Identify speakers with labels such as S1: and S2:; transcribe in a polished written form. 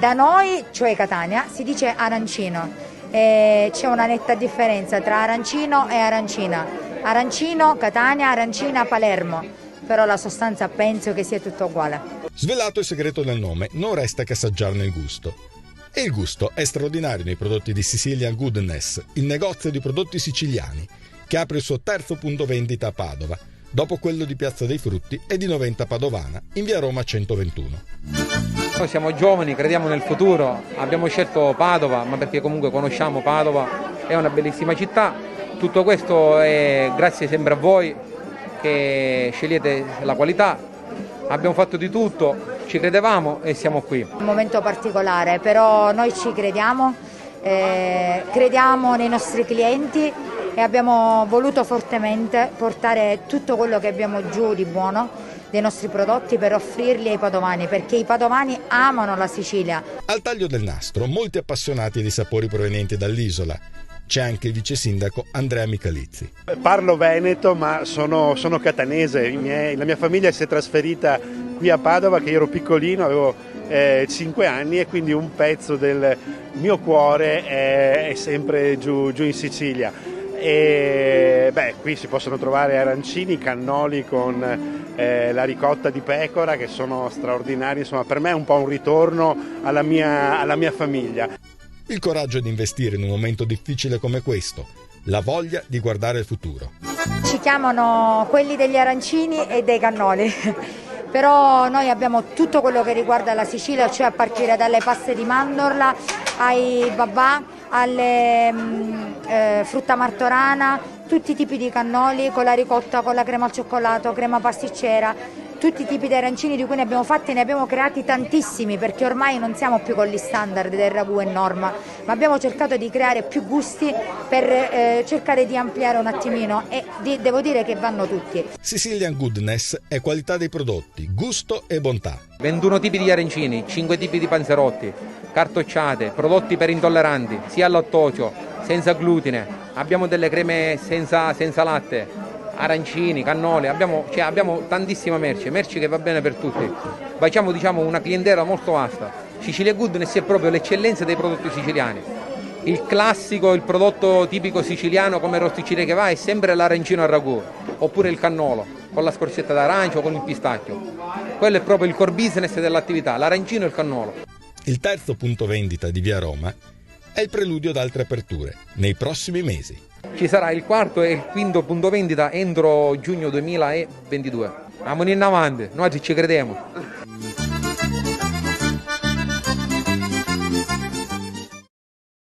S1: Da noi, cioè Catania, si dice arancino, c'è una netta differenza tra arancino e arancina. Arancino, Catania, arancina, Palermo, però la sostanza penso che sia tutto uguale.
S2: Svelato il segreto del nome, non resta che assaggiarne il gusto. E il gusto è straordinario nei prodotti di Sicilian Goodness, il negozio di prodotti siciliani, che apre il suo terzo punto vendita a Padova, dopo quello di Piazza dei Frutti e di Noventa Padovana, in via Roma 121.
S3: Noi siamo giovani, crediamo nel futuro, abbiamo scelto Padova, ma perché comunque conosciamo Padova, è una bellissima città. Tutto questo è grazie sempre a voi che scegliete la qualità. Abbiamo fatto di tutto, ci credevamo e siamo qui.
S1: È un momento particolare, però noi ci crediamo, crediamo nei nostri clienti e abbiamo voluto fortemente portare tutto quello che abbiamo giù di buono dei nostri prodotti per offrirli ai padovani, perché i padovani amano la Sicilia.
S2: Al taglio del nastro, molti appassionati di sapori provenienti dall'isola. C'è anche il vice sindaco Andrea Michalizzi.
S4: Parlo veneto, ma sono catanese. La mia famiglia si è trasferita qui a Padova, che ero piccolino, avevo 5 anni, e quindi un pezzo del mio cuore è sempre giù in Sicilia. E qui si possono trovare arancini, cannoli con la ricotta di pecora, che sono straordinari. Insomma, per me è un po' un ritorno alla mia famiglia.
S2: Il coraggio di investire in un momento difficile come questo, la voglia di guardare il futuro.
S1: Ci chiamano quelli degli arancini e dei cannoli, però noi abbiamo tutto quello che riguarda la Sicilia, cioè a partire dalle paste di mandorla, ai babà, alle frutta martorana, tutti i tipi di cannoli con la ricotta, con la crema al cioccolato, crema pasticcera, tutti i tipi di arancini di cui ne abbiamo fatti, ne abbiamo creati tantissimi, perché ormai non siamo più con gli standard del ragù e norma, ma abbiamo cercato di creare più gusti per cercare di ampliare un attimino, e devo dire che vanno tutti.
S2: Sicilian Goodness è qualità dei prodotti, gusto e bontà.
S3: 21 tipi di arancini, 5 tipi di panzerotti, cartocciate, prodotti per intolleranti, sia al lattosio, senza glutine, abbiamo delle creme senza latte, arancini, cannoli, abbiamo tantissima merce che va bene per tutti. Facciamo una clientela molto vasta. Sicilia Goodness è proprio l'eccellenza dei prodotti siciliani. Il classico, il prodotto tipico siciliano come rosticceria che va è sempre l'arancino al ragù, oppure il cannolo con la scorzetta d'arancio o con il pistacchio. Quello è proprio il core business dell'attività, l'arancino e il cannolo.
S2: Il terzo punto vendita di via Roma è il preludio ad altre aperture nei prossimi mesi.
S3: Ci sarà il quarto e il quinto punto vendita entro giugno 2022. Andiamo in avanti, noi ci crediamo.